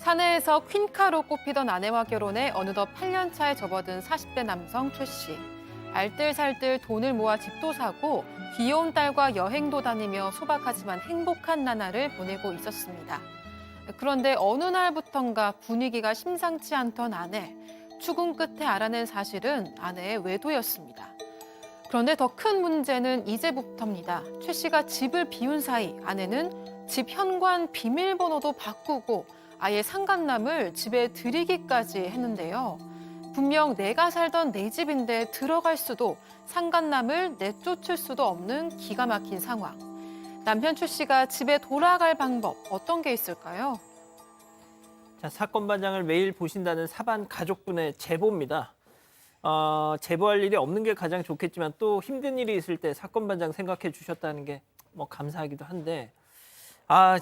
사내에서 퀸카로 꼽히던 아내와 결혼해 어느덧 8년 차에 접어든 40대 남성 최 씨. 알뜰살뜰 돈을 모아 집도 사고 귀여운 딸과 여행도 다니며 소박하지만 행복한 나날을 보내고 있었습니다. 그런데 어느 날부턴가 분위기가 심상치 않던 아내. 추궁 끝에 알아낸 사실은 아내의 외도였습니다. 그런데 더 큰 문제는 이제부터입니다. 최 씨가 집을 비운 사이 아내는 집 현관 비밀번호도 바꾸고 아예 상간남을 집에 들이기까지 했는데요. 분명 내가 살던 내 집인데 들어갈 수도 상간남을 내쫓을 수도 없는 기가 막힌 상황. 남편 최 씨가 집에 돌아갈 방법 어떤 게 있을까요? 자, 사건 반장을 매일 보신다는 사반 가족분의 제보입니다. 제보할 일이 없는 게 가장 좋겠지만 또 힘든 일이 있을 때 사건 반장 생각해 주셨다는 게 뭐 감사하기도 한데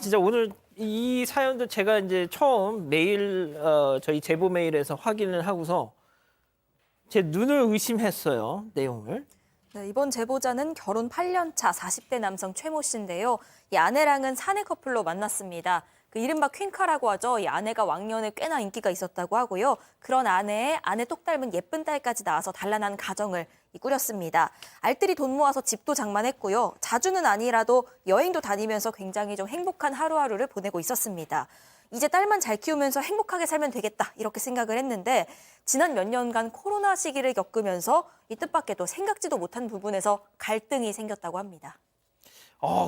진짜 오늘 이 사연도 제가 이제 처음 메일 저희 제보 메일에서 확인을 하고서 제 눈을 의심했어요, 내용을. 네, 이번 제보자는 결혼 8년 차 40대 남성 최모 씨인데요. 이 아내랑은 사내 커플로 만났습니다. 그 이른바 퀸카라고 하죠. 이 아내가 왕년에 꽤나 인기가 있었다고 하고요. 그런 아내의 아내 똑 닮은 예쁜 딸까지 낳아서 단란한 가정을 꾸렸습니다. 알뜰히 돈 모아서 집도 장만했고요. 자주는 아니라도 여행도 다니면서 굉장히 좀 행복한 하루하루를 보내고 있었습니다. 이제 딸만 잘 키우면서 행복하게 살면 되겠다 이렇게 생각을 했는데 지난 몇 년간 코로나 시기를 겪으면서 이 뜻밖에도 생각지도 못한 부분에서 갈등이 생겼다고 합니다.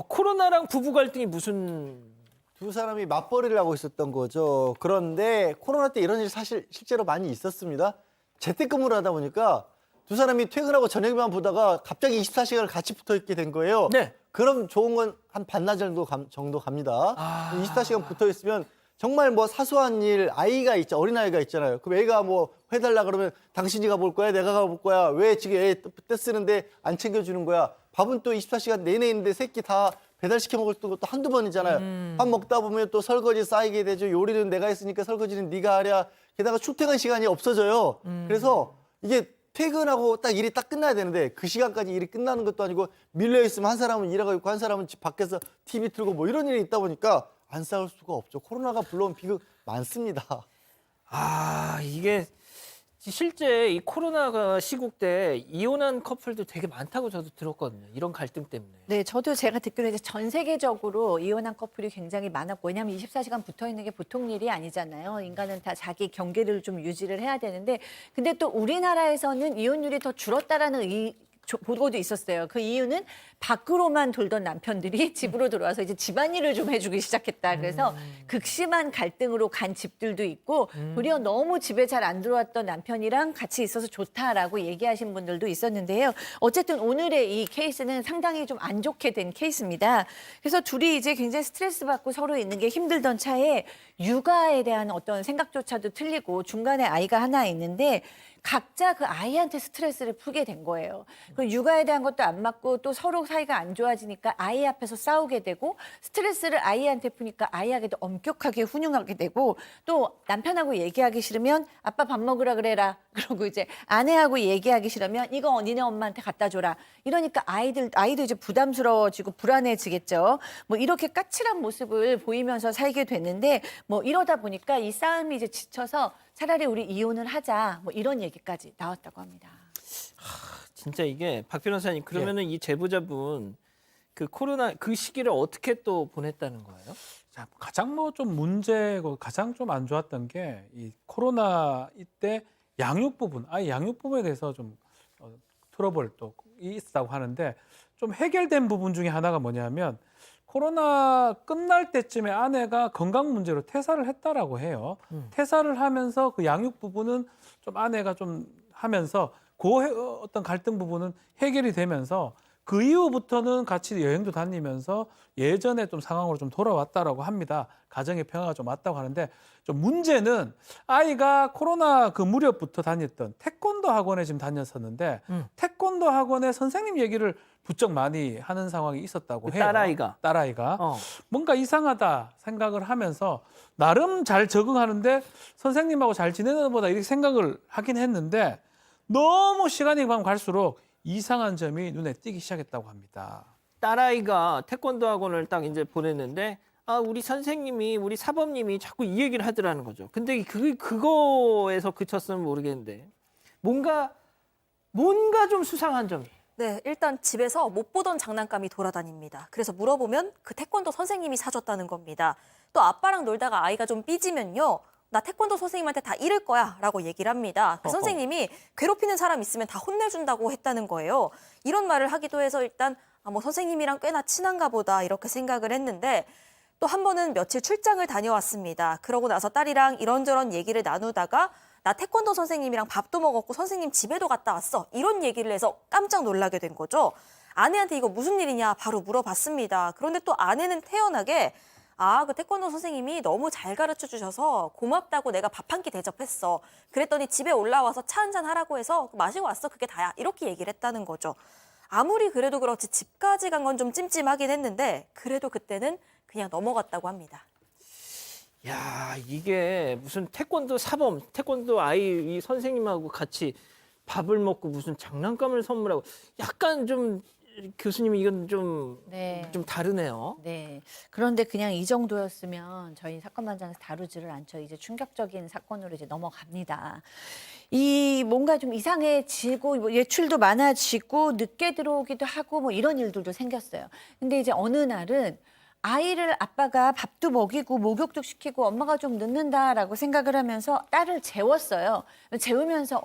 코로나랑 부부 갈등이 무슨... 두 사람이 맞벌이를 하고 있었던 거죠. 그런데 코로나 때 이런 일이 사실 실제로 많이 있었습니다. 재택근무를 하다 보니까 두 사람이 퇴근하고 저녁만 보다가 갑자기 24시간을 같이 붙어 있게 된 거예요. 네. 그럼 좋은 건 한 반나절 정도 갑니다. 24시간 붙어 있으면 정말 뭐 사소한 일, 아이가 있죠. 어린아이가 있잖아요. 그럼 애가 뭐 해달라 그러면 당신이 가볼 거야? 내가 가볼 거야? 왜 지금 애 떼쓰는데 안 챙겨주는 거야? 밥은 또 24시간 내내 있는데 새끼 다 배달시켜 먹을 것도 한두 번이잖아요. 밥 먹다 보면 또 설거지 쌓이게 되죠. 요리는 내가 했으니까 설거지는 네가 하랴. 게다가 출퇴근 시간이 없어져요. 그래서 이게 퇴근하고 딱 일이 딱 끝나야 되는데 그 시간까지 일이 끝나는 것도 아니고 밀려 있으면 한 사람은 일하고 있고 한 사람은 집 밖에서 TV 틀고 뭐 이런 일이 있다 보니까 안 싸울 수가 없죠. 코로나가 불러온 비극 많습니다. 이게 실제 이 코로나가 시국 때 이혼한 커플도 되게 많다고 저도 들었거든요. 이런 갈등 때문에. 네, 저도 제가 듣기로는 이제 전 세계적으로 이혼한 커플이 굉장히 많았고, 왜냐하면 24시간 붙어 있는 게 보통 일이 아니잖아요. 인간은 다 자기 경계를 좀 유지를 해야 되는데, 근데 또 우리나라에서는 이혼율이 더 줄었다라는 보고도 있었어요. 그 이유는 밖으로만 돌던 남편들이 집으로 들어와서 이제 집안일을 좀 해주기 시작했다. 그래서 극심한 갈등으로 간 집들도 있고 도리어 너무 집에 잘 안 들어왔던 남편이랑 같이 있어서 좋다라고 얘기하신 분들도 있었는데요. 어쨌든 오늘의 이 케이스는 상당히 좀 안 좋게 된 케이스입니다. 그래서 둘이 이제 굉장히 스트레스 받고 서로 있는 게 힘들던 차에 육아에 대한 어떤 생각조차도 틀리고 중간에 아이가 하나 있는데 각자 그 아이한테 스트레스를 풀게 된 거예요. 그 육아에 대한 것도 안 맞고 또 서로 사이가 안 좋아지니까 아이 앞에서 싸우게 되고 스트레스를 아이한테 푸니까 아이에게도 엄격하게 훈육하게 되고 또 남편하고 얘기하기 싫으면 아빠 밥 먹으라 그래라. 그러고 이제 아내하고 얘기하기 싫으면 이거 니네 엄마한테 갖다 줘라. 이러니까 아이도 이제 부담스러워지고 불안해지겠죠. 뭐 이렇게 까칠한 모습을 보이면서 살게 됐는데 뭐 이러다 보니까 이 싸움이 이제 지쳐서 차라리 우리 이혼을 하자 뭐 이런 얘기까지 나왔다고 합니다. 진짜 이게 박 변호사님 그러면은 이 제보자분 그 코로나 그 시기를 어떻게 또 보냈다는 거예요? 자, 가장 뭐 좀 문제고 가장 좀 안 좋았던 게 이 코로나 이때 양육 부분, 아이 양육 부분에 대해서 좀 트러블 또 있었다고 하는데 좀 해결된 부분 중에 하나가 뭐냐면 코로나 끝날 때쯤에 아내가 건강 문제로 퇴사를 했다라고 해요. 퇴사를 하면서 그 양육 부분은 좀 아내가 좀 하면서 그 어떤 갈등 부분은 해결이 되면서 그 이후부터는 같이 여행도 다니면서 예전에 좀 상황으로 좀 돌아왔다라고 합니다. 가정의 평화가 좀 왔다고 하는데 좀 문제는 아이가 코로나 그 무렵부터 다녔던 태권도 학원에 지금 다녔었는데 태권도 학원에 선생님 얘기를 부쩍 많이 하는 상황이 있었다고 해요. 딸아이가. 뭔가 이상하다 생각을 하면서 나름 잘 적응하는데 선생님하고 잘 지내는 것보다 이렇게 생각을 하긴 했는데 너무 시간이 갈수록 이상한 점이 눈에 띄기 시작했다고 합니다. 딸아이가 태권도 학원을 딱 이제 보냈는데 우리 선생님이, 우리 사범님이 자꾸 이 얘기를 하더라는 거죠. 근데 그거에서 그쳤으면 모르겠는데 뭔가 좀 수상한 점이. 네, 일단 집에서 못 보던 장난감이 돌아다닙니다. 그래서 물어보면 그 태권도 선생님이 사줬다는 겁니다. 또 아빠랑 놀다가 아이가 좀 삐지면요. 나 태권도 선생님한테 다 잃을 거야 라고 얘기를 합니다. 그 선생님이 괴롭히는 사람 있으면 다 혼내준다고 했다는 거예요. 이런 말을 하기도 해서 일단 뭐 선생님이랑 꽤나 친한가 보다 이렇게 생각을 했는데 또 한 번은 며칠 출장을 다녀왔습니다. 그러고 나서 딸이랑 이런저런 얘기를 나누다가 나 태권도 선생님이랑 밥도 먹었고 선생님 집에도 갔다 왔어. 이런 얘기를 해서 깜짝 놀라게 된 거죠. 아내한테 이거 무슨 일이냐 바로 물어봤습니다. 그런데 또 아내는 태연하게 그 태권도 선생님이 너무 잘 가르쳐 주셔서 고맙다고 내가 밥 한 끼 대접했어. 그랬더니 집에 올라와서 차 한잔 하라고 해서 마시고 왔어. 그게 다야. 이렇게 얘기를 했다는 거죠. 아무리 그래도 그렇지 집까지 간 건 좀 찜찜하긴 했는데 그래도 그때는 그냥 넘어갔다고 합니다. 야, 이게 무슨 태권도 사범, 태권도 아이 이 선생님하고 같이 밥을 먹고 무슨 장난감을 선물하고 약간 좀 교수님이 이건 좀 네. 다르네요. 네. 그런데 그냥 이 정도였으면 저희 사건반장에서 다루지를 않죠. 이제 충격적인 사건으로 이제 넘어갑니다. 이 뭔가 좀 이상해지고 뭐 외출도 많아지고 늦게 들어오기도 하고 뭐 이런 일들도 생겼어요. 근데 이제 어느 날은 아이를 아빠가 밥도 먹이고 목욕도 시키고 엄마가 좀 늦는다라고 생각을 하면서 딸을 재웠어요. 재우면서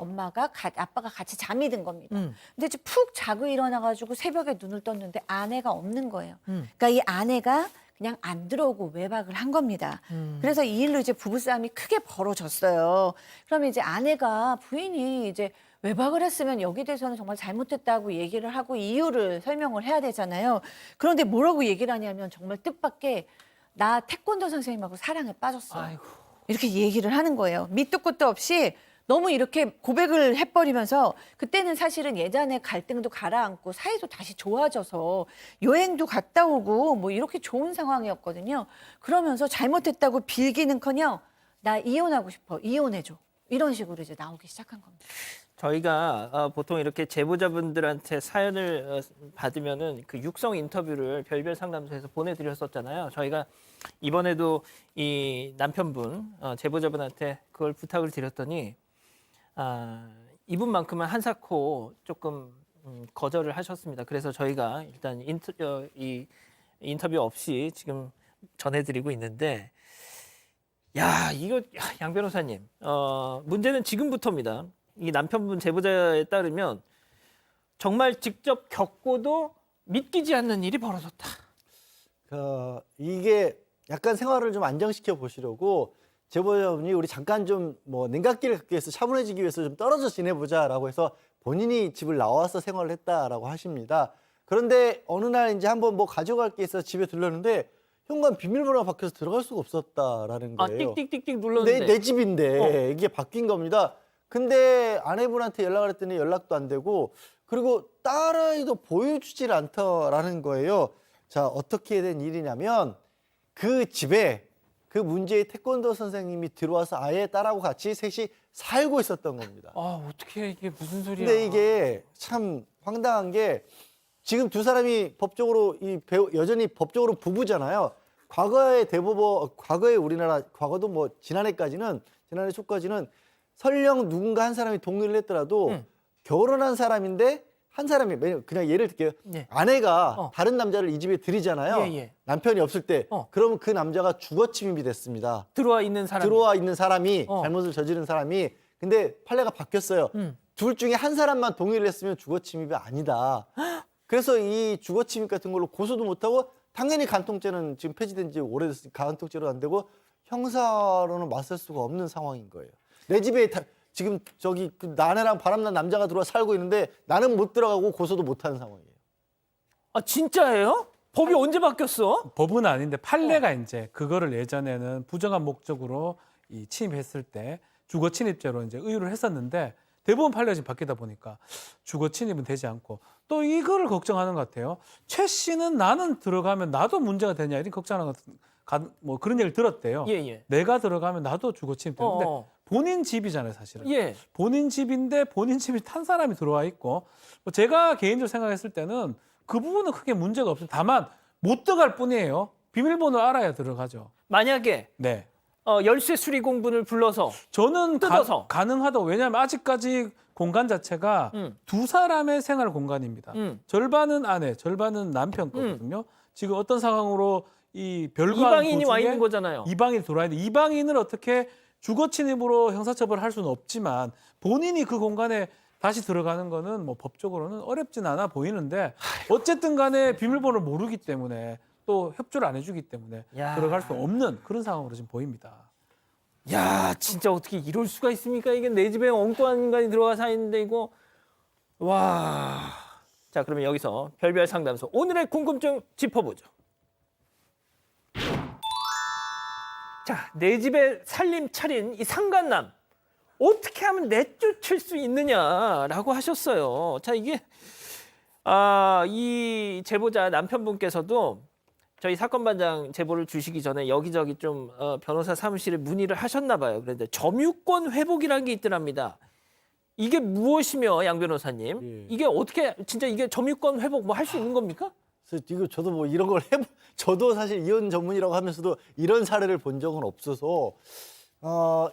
아빠가 같이 잠이 든 겁니다. 근데 이제 푹 자고 일어나가지고 새벽에 눈을 떴는데 아내가 없는 거예요. 그러니까 이 아내가 그냥 안 들어오고 외박을 한 겁니다. 그래서 이 일로 이제 부부싸움이 크게 벌어졌어요. 그러면 이제 부인이 이제 외박을 했으면 여기 대해서는 정말 잘못했다고 얘기를 하고 이유를 설명을 해야 되잖아요. 그런데 뭐라고 얘기를 하냐면 정말 뜻밖의 나 태권도 선생님하고 사랑에 빠졌어. 아이고. 이렇게 얘기를 하는 거예요. 밑도 끝도 없이 너무 이렇게 고백을 해버리면서 그때는 사실은 예전에 갈등도 가라앉고 사이도 다시 좋아져서 여행도 갔다 오고 뭐 이렇게 좋은 상황이었거든요. 그러면서 잘못했다고 빌기는커녕 나 이혼하고 싶어. 이혼해줘. 이런 식으로 이제 나오기 시작한 겁니다. 저희가 보통 이렇게 제보자분들한테 사연을 받으면은 그 육성 인터뷰를 별별 상담소에서 보내드렸었잖아요. 저희가 이번에도 이 남편분 제보자분한테 그걸 부탁을 드렸더니 이분만큼은 한사코 조금 거절을 하셨습니다. 그래서 저희가 일단 이 인터뷰 없이 지금 전해드리고 있는데, 이거 양 변호사님, 문제는 지금부터입니다. 이 남편분 제보자에 따르면 정말 직접 겪고도 믿기지 않는 일이 벌어졌다. 이게 약간 생활을 좀 안정시켜 보시려고 제보자분이 우리 잠깐 좀 뭐 냉각기를 갖기 위해서 차분해지기 위해서 좀 떨어져 지내보자라고 해서 본인이 집을 나와서 생활을 했다라고 하십니다. 그런데 어느 날 이제 한번 뭐 가져갈 게 있어서 집에 들렀는데 현관 비밀번호가 바뀌어서 들어갈 수가 없었다라는 거예요. 띡띡띡띡 눌렀는데 내 집인데 이게 바뀐 겁니다. 근데 아내분한테 연락을 했더니 연락도 안 되고 그리고 딸아이도 보여주질 않더라는 거예요. 자, 어떻게 된 일이냐면 그 집에 그 문제의 태권도 선생님이 들어와서 아예 딸하고 같이 셋이 살고 있었던 겁니다. 어떻게 이게 무슨 소리야? 근데 이게 참 황당한 게 지금 두 사람이 법적으로 여전히 법적으로 부부잖아요. 과거에 우리나라 과거도 뭐 지난해 초까지는 설령 누군가 한 사람이 동의를 했더라도 결혼한 사람인데 한 사람이 그냥 예를 들게요. 네. 아내가 다른 남자를 이 집에 들이잖아요. 예. 남편이 없을 때 그러면 그 남자가 주거 침입이 됐습니다. 들어와 있는 사람이 잘못을 저지른 사람이 근데 판례가 바뀌었어요. 둘 중에 한 사람만 동의를 했으면 주거 침입이 아니다. 그래서 이 주거 침입 같은 걸로 고소도 못하고 당연히 간통죄는 지금 폐지된 지 오래됐으니까 간통죄로 안 되고 형사로는 맞설 수가 없는 상황인 거예요. 내 집에 지금 저기 아내랑 바람난 남자가 들어와 살고 있는데 나는 못 들어가고 고소도 못하는 상황이에요. 진짜예요? 법이 언제 바뀌었어? 법은 아닌데 판례가 이제 그거를 예전에는 부정한 목적으로 이 침입했을 때 주거 침입죄로 이제 의유를 했었는데 대부분 판례가 지금 바뀌다 보니까 주거 침입은 되지 않고 또 이거를 걱정하는 것 같아요. 최 씨는 나는 들어가면 나도 문제가 되냐 이런 걱정하는 뭐 그런 얘기를 들었대요. 예. 내가 들어가면 나도 주거 침입되는데 본인 집이잖아요, 사실은. 예. 본인 집인데 본인 집이 탄 사람이 들어와 있고 뭐 제가 개인적으로 생각했을 때는 그 부분은 크게 문제가 없어요. 다만 못 들어갈 뿐이에요. 비밀번호 알아야 들어가죠. 만약에 네. 열쇠 수리 공분을 불러서 저는 뜯어서. 가능하다고. 왜냐하면 아직까지 공간 자체가 두 사람의 생활 공간입니다. 절반은 아내, 절반은 남편 거거든요. 지금 어떤 상황으로 이 별관 이방인이 와 도중에 있는 거잖아요. 이방인이 들어와 있는데 이방인을 어떻게 주거 침입으로 형사처벌할 수는 없지만 본인이 그 공간에 다시 들어가는 거는 뭐 법적으로는 어렵진 않아 보이는데 어쨌든 간에 비밀번호를 모르기 때문에 또 협조를 안 해주기 때문에 야. 들어갈 수 없는 그런 상황으로 지금 보입니다. 야, 진짜 어떻게 이럴 수가 있습니까? 이게 내 집에 엉뚱한 인간이 들어가 사는데 이거 와. 자, 그러면 여기서 별별 상담소 오늘의 궁금증 짚어보죠. 자, 내 집에 살림 차린 이 상간남 어떻게 하면 내쫓을 수 있느냐라고 하셨어요. 자, 이게 이 제보자 남편분께서도 저희 사건반장 제보를 주시기 전에 여기저기 좀 변호사 사무실에 문의를 하셨나 봐요. 그런데 점유권 회복이라는 게 있더랍니다. 이게 무엇이며 양 변호사님? 예. 이게 어떻게 진짜 이게 점유권 회복 뭐 할 수 있는 겁니까? 그래서 이거 저도 뭐 이런 걸 저도 사실 이혼 전문이라고 하면서도 이런 사례를 본 적은 없어서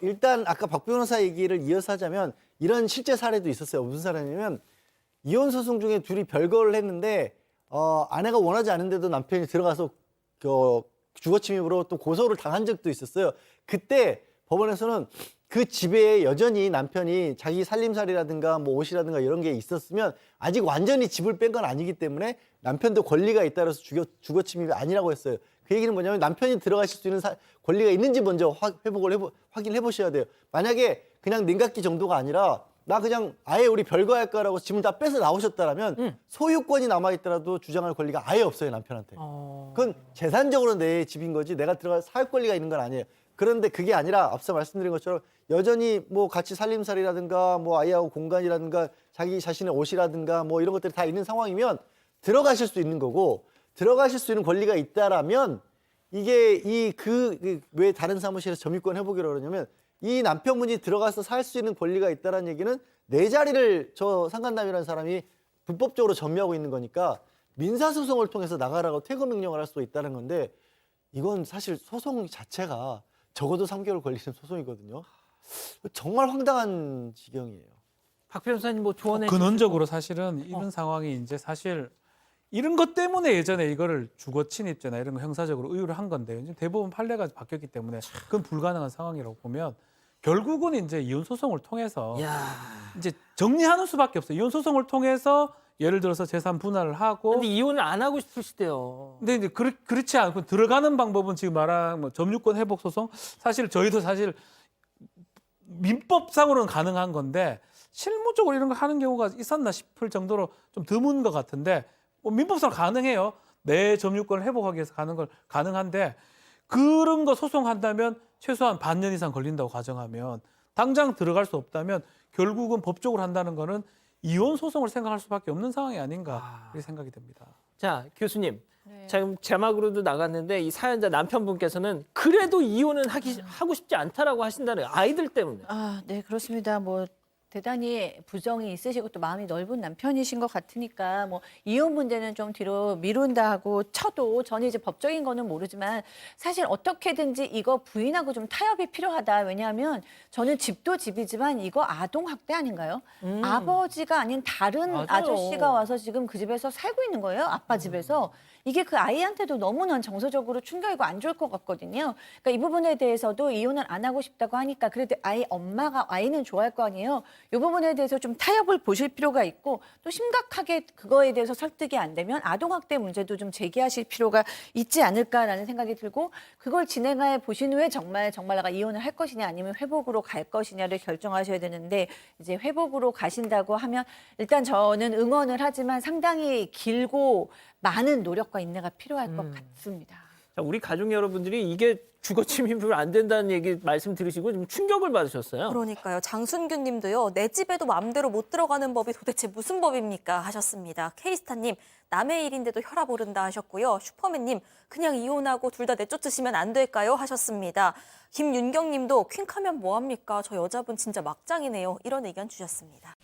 일단 아까 박 변호사 얘기를 이어서 하자면 이런 실제 사례도 있었어요. 무슨 사례냐면 이혼 소송 중에 둘이 별거를 했는데 아내가 원하지 않은데도 남편이 들어가서 주거 침입으로 또 고소를 당한 적도 있었어요. 그때 법원에서는 그 집에 여전히 남편이 자기 살림살이라든가 뭐 옷이라든가 이런 게 있었으면 아직 완전히 집을 뺀 건 아니기 때문에 남편도 권리가 있다라서 주거 침입이 아니라고 했어요. 그 얘기는 뭐냐면 남편이 들어가실 수 있는 권리가 있는지 먼저 확인해 보셔야 돼요. 만약에 그냥 냉각기 정도가 아니라 나 그냥 아예 우리 별거할까라고 짐을 다 빼서 나오셨다라면 소유권이 남아있더라도 주장할 권리가 아예 없어요, 남편한테. 그건 재산적으로 내 집인 거지 내가 들어갈 사유 권리가 있는 건 아니에요. 그런데 그게 아니라 앞서 말씀드린 것처럼 여전히 뭐 같이 살림살이라든가 뭐 아이하고 공간이라든가 자기 자신의 옷이라든가 뭐 이런 것들이 다 있는 상황이면 들어가실 수 있는 거고 들어가실 수 있는 권리가 있다라면 이게 왜 다른 사무실에서 점유권 회복이라고 그러냐면 이 남편분이 들어가서 살 수 있는 권리가 있다는 얘기는 내 자리를 저 상간남이라는 사람이 불법적으로 점유하고 있는 거니까 민사소송을 통해서 나가라고 퇴거 명령을 할 수 있다는 건데 이건 사실 소송 자체가 적어도 3개월 걸리는 소송이거든요. 정말 황당한 지경이에요. 박 변호사님 뭐 조언해 근원적으로 사실은 이런 상황이 이제 사실 이런 것 때문에 예전에 이거를 주거 침입죄나 이런 거 형사적으로 의율을 한 건데 이제 대부분 판례가 바뀌었기 때문에 그건 불가능한 상황이라고 보면 결국은 이제 이혼 소송을 통해서 이제 정리하는 수밖에 없어요. 이혼 소송을 통해서 예를 들어서 재산 분할을 하고. 근데 이혼을 안 하고 싶으시대요. 근데 이제 그렇지 않고 들어가는 방법은 지금 말한 뭐 점유권 회복 소송 사실 저희도 사실 민법상으로는 가능한 건데 실무적으로 이런 거 하는 경우가 있었나 싶을 정도로 좀 드문 것 같은데 뭐 민법상으로 가능해요. 내 점유권을 회복하기 위해서 가는 걸 가능한데 그런 거 소송한다면 최소한 반년 이상 걸린다고 가정하면 당장 들어갈 수 없다면 결국은 법적으로 한다는 거는 이혼 소송을 생각할 수밖에 없는 상황이 아닌가 이렇게 생각이 됩니다. 자, 교수님. 네. 지금 자막으로도 나갔는데 이 사연자 남편분께서는 그래도 이혼은 하고 싶지 않다라고 하신다는 아이들 때문에. 네, 그렇습니다. 뭐 대단히 부정이 있으시고 또 마음이 넓은 남편이신 것 같으니까 뭐 이혼 문제는 좀 뒤로 미룬다 하고 쳐도 저는 이제 법적인 거는 모르지만 사실 어떻게든지 이거 부인하고 좀 타협이 필요하다. 왜냐하면 저는 집도 집이지만 이거 아동 학대 아닌가요? 아버지가 아닌 다른 맞아요. 아저씨가 와서 지금 그 집에서 살고 있는 거예요. 아빠 집에서. 이게 그 아이한테도 너무나 정서적으로 충격이고 안 좋을 것 같거든요. 그러니까 이 부분에 대해서도 이혼을 안 하고 싶다고 하니까 그래도 아이는 좋아할 거 아니에요. 이 부분에 대해서 좀 타협을 보실 필요가 있고 또 심각하게 그거에 대해서 설득이 안 되면 아동학대 문제도 좀 제기하실 필요가 있지 않을까라는 생각이 들고 그걸 진행해 보신 후에 정말 내가 이혼을 할 것이냐 아니면 회복으로 갈 것이냐를 결정하셔야 되는데 이제 회복으로 가신다고 하면 일단 저는 응원을 하지만 상당히 길고 많은 노력과 인내가 필요할 것 같습니다. 자, 우리 가족 여러분들이 이게 주거 침입을 안 된다는 얘기 말씀 들으시고 좀 충격을 받으셨어요. 그러니까요. 장순규 님도요. 내 집에도 마음대로 못 들어가는 법이 도대체 무슨 법입니까? 하셨습니다. 케이스타님, 남의 일인데도 혈압 오른다 하셨고요. 슈퍼맨님, 그냥 이혼하고 둘 다 내쫓으시면 안 될까요? 하셨습니다. 김윤경 님도 퀸카면 뭐합니까? 저 여자분 진짜 막장이네요. 이런 의견 주셨습니다.